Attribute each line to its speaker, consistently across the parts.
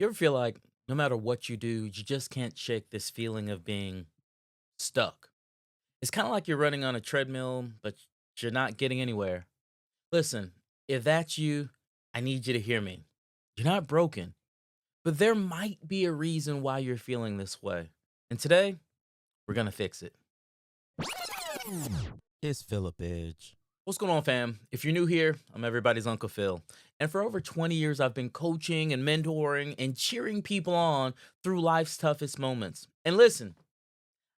Speaker 1: You ever feel like no matter what you do, you just can't shake this feeling of being stuck? It's kind of like you're running on a treadmill, but you're not getting anywhere. Listen, if that's you, I need you to hear me. You're not broken, but there might be a reason why you're feeling this way. And today, we're going to fix it.
Speaker 2: It's Philip Edge.
Speaker 1: What's going on, fam? If you're new here, I'm everybody's Uncle Phil. And for over 20 years, I've been coaching and mentoring and cheering people on through life's toughest moments. And listen,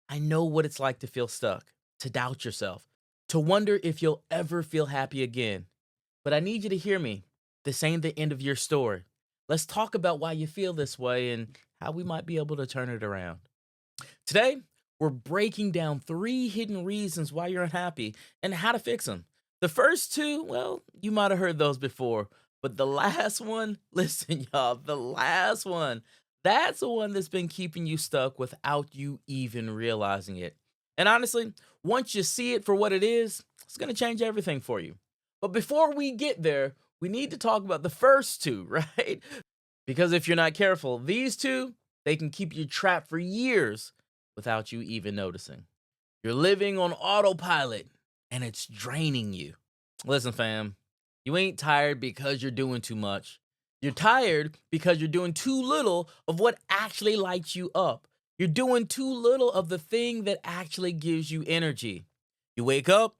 Speaker 1: I know what it's like to feel stuck, to doubt yourself, to wonder if you'll ever feel happy again. But I need you to hear me. This ain't the end of your story. Let's talk about why you feel this way and how we might be able to turn it around. Today, we're breaking down 3 hidden reasons why you're unhappy and how to fix them. The first 2, well, you might have heard those before, but the last one, listen, y'all, the last one, that's the one that's been keeping you stuck without you even realizing it. And honestly, once you see it for what it is, it's going to change everything for you. But before we get there, we need to talk about the first 2, right? Because if you're not careful, these 2, they can keep you trapped for years without you even noticing. You're living on autopilot and it's draining you. Listen, fam, you ain't tired because you're doing too much. You're tired because you're doing too little of what actually lights you up. You're doing too little of the thing that actually gives you energy. You wake up,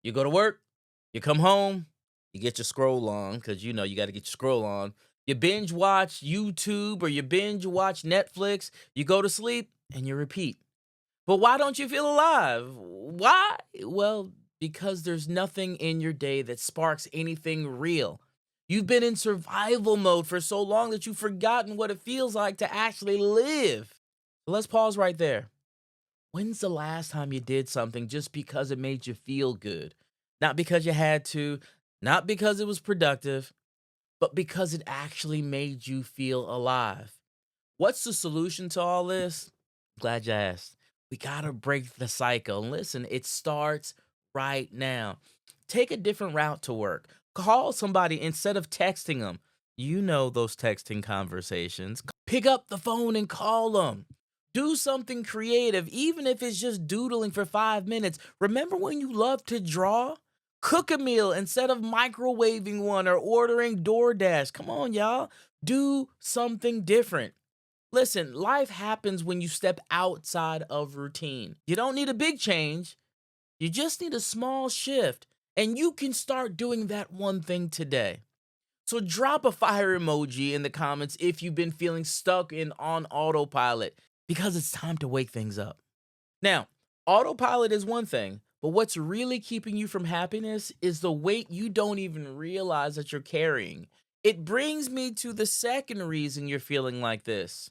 Speaker 1: you go to work, you come home, you get your scroll on because you know you got to get your scroll on. You binge watch YouTube or you binge watch Netflix, you go to sleep, and you repeat. But why don't you feel alive? Why? Well, because there's nothing in your day that sparks anything real. You've been in survival mode for so long that you've forgotten what it feels like to actually live. Let's pause right there. When's the last time you did something just because it made you feel good? Not because you had to, not because it was productive, but because it actually made you feel alive. What's the solution to all this? Glad you asked. We gotta break the cycle. And listen, it starts right now. Take a different route to work. Call somebody instead of texting them. You know those texting conversations. Pick up the phone and call them. Do something creative, even if it's just doodling for 5 minutes. Remember when you loved to draw? Cook a meal instead of microwaving one or ordering DoorDash. Come on, y'all. Do something different. Listen, life happens when you step outside of routine. You don't need a big change. You just need a small shift. And you can start doing that one thing today. So drop a fire emoji in the comments if you've been feeling stuck in on autopilot because it's time to wake things up. Now, autopilot is one thing, but what's really keeping you from happiness is the weight you don't even realize that you're carrying. It brings me to the second reason you're feeling like this.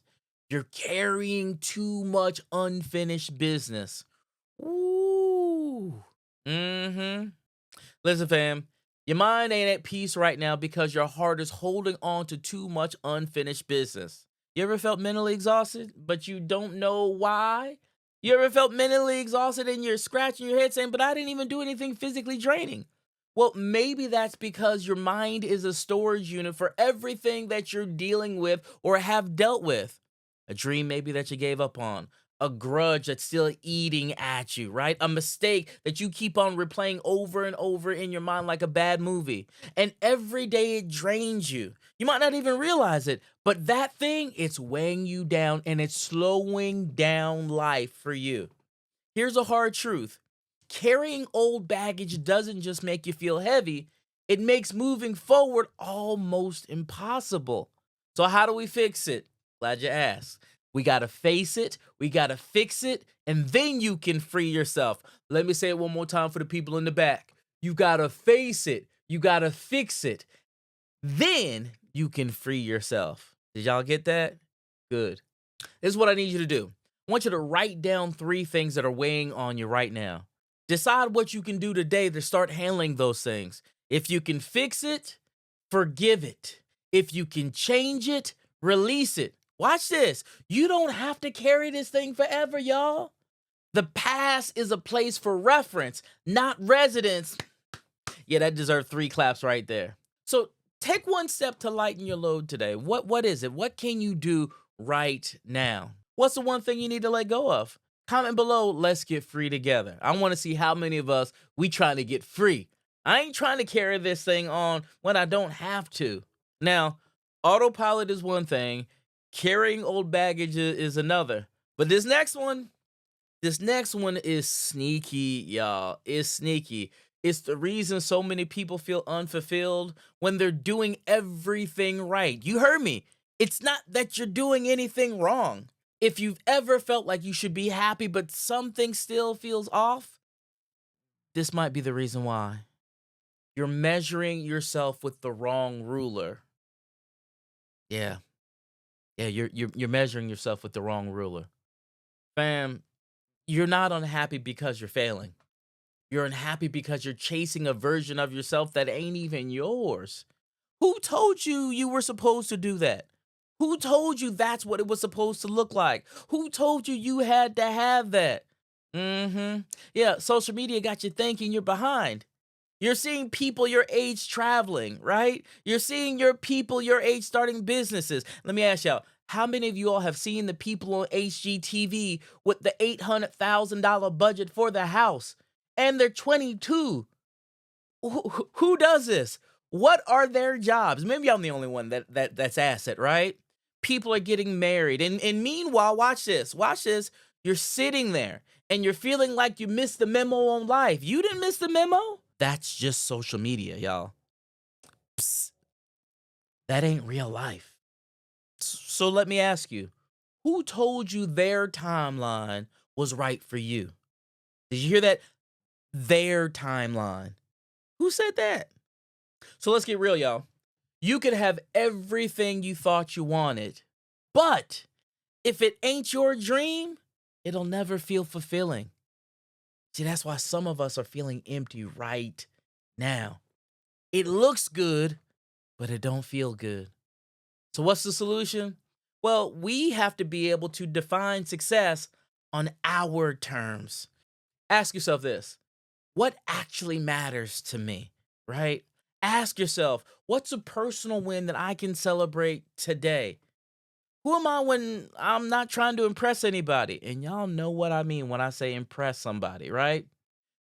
Speaker 1: You're carrying too much unfinished business. Ooh. Mm-hmm. Listen, fam, your mind ain't at peace right now because your heart is holding on to too much unfinished business. You ever felt mentally exhausted, but you don't know why? You ever felt mentally exhausted and you're scratching your head saying, but I didn't even do anything physically draining? Well, maybe that's because your mind is a storage unit for everything that you're dealing with or have dealt with. A dream maybe that you gave up on, a grudge that's still eating at you, right? A mistake that you keep on replaying over and over in your mind like a bad movie. And every day it drains you. You might not even realize it, but that thing, it's weighing you down and it's slowing down life for you. Here's a hard truth. Carrying old baggage doesn't just make you feel heavy, it makes moving forward almost impossible. So how do we fix it? Glad you asked. We got to face it, we got to fix it, and then you can free yourself. Let me say it one more time for the people in the back. You got to face it, you got to fix it, then you can free yourself. Did y'all get that? Good. This is what I need you to do. I want you to write down 3 things that are weighing on you right now. Decide what you can do today to start handling those things. If you can fix it, forgive it. If you can change it, release it. Watch this. You don't have to carry this thing forever, y'all. The past is a place for reference, not residence. Yeah, that deserves 3 claps right there. So Take one step to lighten your load today. What is it? What can you do right now? What's the one thing you need to let go of? Comment below, let's get free together. I want to see how many of us we trying to get free. I ain't trying to carry this thing on when I don't have to. Now, autopilot is one thing, carrying old baggage is another. But this next one is sneaky, y'all. It's sneaky. It's the reason so many people feel unfulfilled when they're doing everything right. You heard me. It's not that you're doing anything wrong. If you've ever felt like you should be happy, but something still feels off, this might be the reason why. You're measuring yourself with the wrong ruler. Yeah. Yeah, you're measuring yourself with the wrong ruler. Fam, you're not unhappy because you're failing. You're unhappy because you're chasing a version of yourself that ain't even yours. Who told you you were supposed to do that? Who told you that's what it was supposed to look like? Who told you you had to have that? Yeah, social media got you thinking you're behind. You're seeing people your age traveling, right? You're seeing your people your age starting businesses. Let me ask y'all, how many of you all have seen the people on HGTV with the $800,000 budget for the house? And they're 22. Who does this? What are their jobs? Maybe I'm the only one that's asked it, right? People are getting married. And meanwhile, watch this. Watch this. You're sitting there and you're feeling like you missed the memo on life. You didn't miss the memo? That's just social media, y'all. Psst, that ain't real life. So let me ask you, who told you their timeline was right for you? Did you hear that? Their timeline. Who said that? So let's get real, y'all. You could have everything you thought you wanted, but if it ain't your dream, it'll never feel fulfilling. See, that's why some of us are feeling empty right now. It looks good, but it don't feel good. So what's the solution? Well, we have to be able to define success on our terms. Ask yourself this. What actually matters to me, right? Ask yourself, what's a personal win that I can celebrate today? Who am I when I'm not trying to impress anybody? And y'all know what I mean when I say impress somebody, right?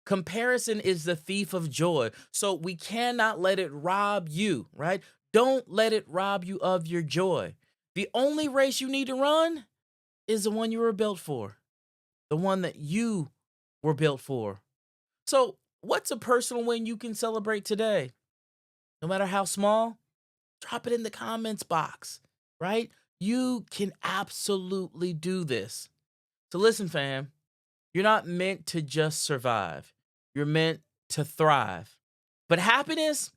Speaker 1: Comparison is the thief of joy. So we cannot let it rob you, right? Don't let it rob you of your joy. The only race you need to run is the one you were built for, the one that you were built for. So, what's a personal win you can celebrate today? No matter how small, drop it in the comments box, right? You can absolutely do this. So listen, fam, you're not meant to just survive. You're meant to thrive. But happiness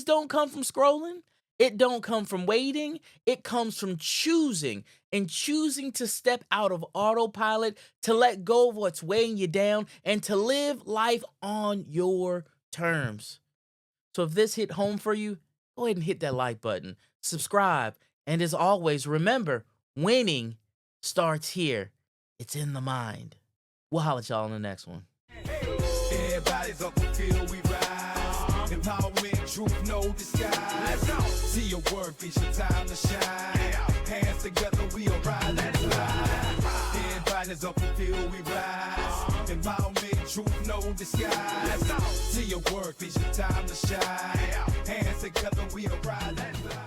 Speaker 1: don't come from scrolling. It don't come from waiting. It comes from choosing and choosing to step out of autopilot, to let go of what's weighing you down, and to live life on your terms. So if this hit home for you, go ahead and hit that like button, subscribe, and as always, remember, winning starts here. It's in the mind. We'll holler at y'all on the next one.
Speaker 2: Everybody's UnclePhil, we rise. Empowerment, truth, no disguise. Let's go. See your worth, it's your time to shine. Hands together, we arise. Let's fly. Everybody's UnclePhil, we rise. Empowerment, truth, no disguise. Let's go. See your worth, it's your time to shine. Hands together, we arise. Let's fly.